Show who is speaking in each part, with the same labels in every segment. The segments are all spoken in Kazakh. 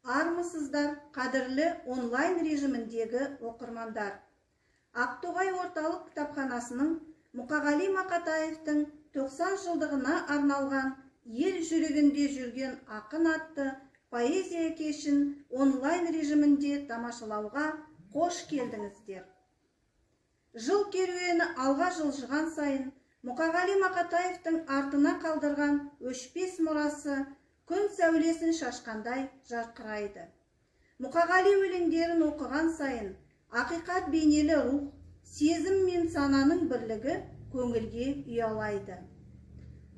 Speaker 1: Армысыздар, қадірлі онлайн режиміндегі оқырмандар. Ақтоғай орталық кітапханасының Мұқағали Мақатаевтың 90 жылдығына арналған ел жүрегінде жүрген ақын атты поэзия кешін онлайн режимінде тамашалауға қош келдіңіздер. Жыл керуені алға жылжыған сайын Мұқағали Мақатаевтың артына қалдырған өшпес мұрасы күн сәулесін шашқандай жарқырайды. Мұқағали өлеңдерін оқыған сайын ақиқат бейнелі рух, сезім мен сананың бірлігі көңілге ұялайды.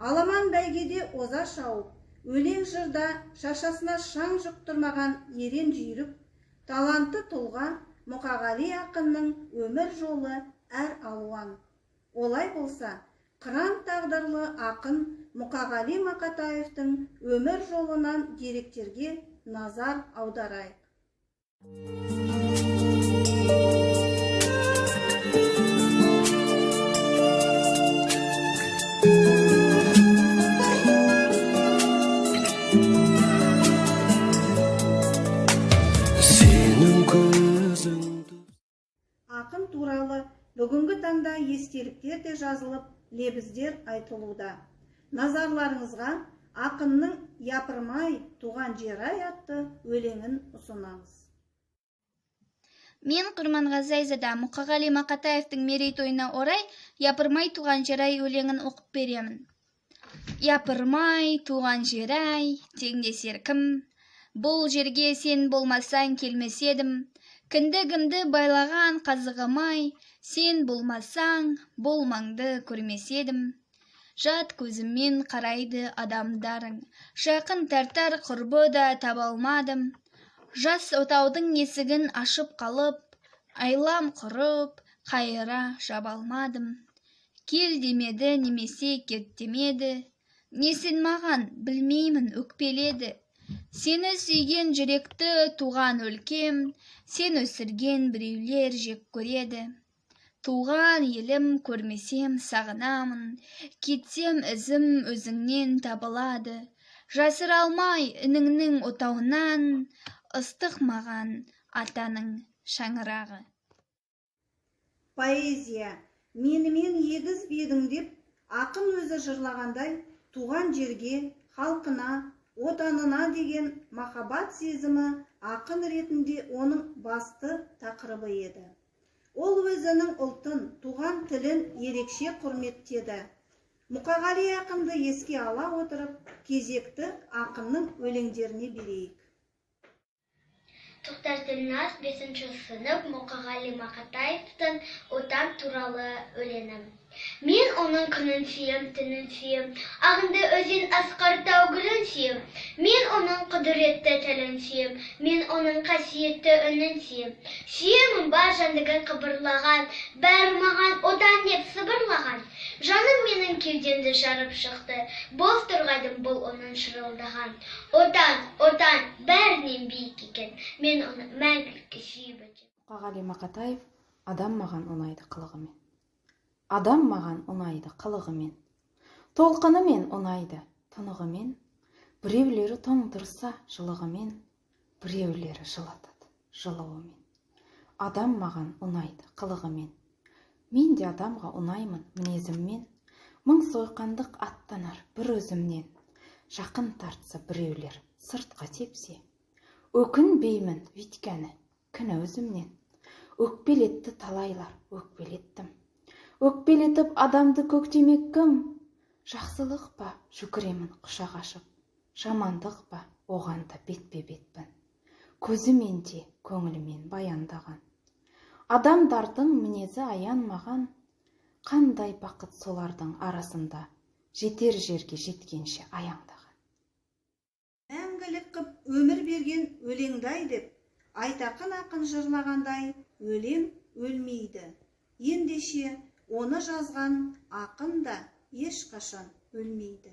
Speaker 1: Аламан бәйгеде оза шауып, өлең жырда шашасына шаң жұқтырмаған ерен жүйрік, талантты тұлға Мұқағали ақынның өмір жолы әр алуан. Олай болса, қыран тағдырлы ақын Мұқағали Мақатаевтың өмір жолынан деректерге назар аударайық. Ақын туралы бүгінгі таңда естеліктер де жазылып, лебіздер айтылуда. Назарларыңызға ақынның «Япырмай туған жер-ай» атты өлеңін ұсынамыз.
Speaker 2: Мен Құрманғазы Айзада Мұқағали Мақатаевтың мерейтойына орай «Япырмай туған жер-ай» өлеңін оқып беремін. Япырмай туған жер-ай, теңдесер кім? Бұл жерге сен болмасаң келмес едім. Кіндігімді байлаған қазығымай, сен болмасаң бұл маңды көрмес едім. Жат көзіммен қарайды адамдарың, жақын тартар құрбы да таба алмадым. Жас отаудың есігін ашып қалып, айлам құрып, қайыра жаба алмадым. Кел демеді немесе кет демеді, несін маған білмеймін өкпеледі. Сені сүйген жүректі туған өлкем, сен өсірген біреулер жек көреді. Туған елім көрмесем сағынамын, кетсем ізім өзіңнен табылады. Жасыра алмай ініңнің отауынан, ыстық маған атаның шаңырағы.
Speaker 1: Поэзия, менімен егіз бедің деп, ақын өзі жырлағандай, туған жерге, халқына, отанына деген махаббат сезімі ақын ретінде оның басты тақырыбы еді. Ол өзінің ұлтын, туған тілін ерекше құрметтеді. Мұқағали ақынды еске ала отырып, кезекті ақынның өлеңдеріне берейік.
Speaker 3: Тоқтар Тілназ, 5-ші сынып, Мұқағали Мақатаевтың отан туралы өлеңі. Мен оның күнін сүйем, түнін сүйем, ағынды өзен асқар тау гүлін сүйем. Мен оның құдіретті тілін сүйем, мен оның қасиетті үнін сүйем. Сүйемін бар жандығын қыбырлаған, бәрі маған отан деп сыбырлаған. Жаным менің кеудемді жарып шықты, бос тұрғайдым бұл оның шырылдаған. Отан, отан, бәрінен биік екен, мен оны мәңгілікке сүйіп өтем.
Speaker 4: Мұқағали Мақатаев адам маған ұнайды қылығымен. Адам маған ұнайды қылығымен, толқынымен ұнайды тынығымен, біреулері тоңдырса жылығымен, біреулері жылатады жылуымен. Адам маған ұнайды қылығымен, мен де адамға ұнаймын мінезіммен, мың сойқандық аттанар бір өзімнен, жақын тартса біреулер сыртқа тепсе, өкінбеймін өйткені кінә өзімнен. Өкпелетті талайлар өкпелеттім, өкпелетіп адамды көктемек кім? Жақсылық па жүгіремін құшақ ашып, жамандық па оған да бетпе-бетпін. Көзімен де көңілімен баяндаған. Адамдардың мінезі аянмаған, қандай бақыт солардың арасында, жетер жерге жеткенше аяңдаған.
Speaker 1: Мәңгілік қып өмір берген өлеңдай деп, айтақын ақын жырлағандай, өлең өлмейді. Ендеше оны жазған ақын да ешқашан өлмейді.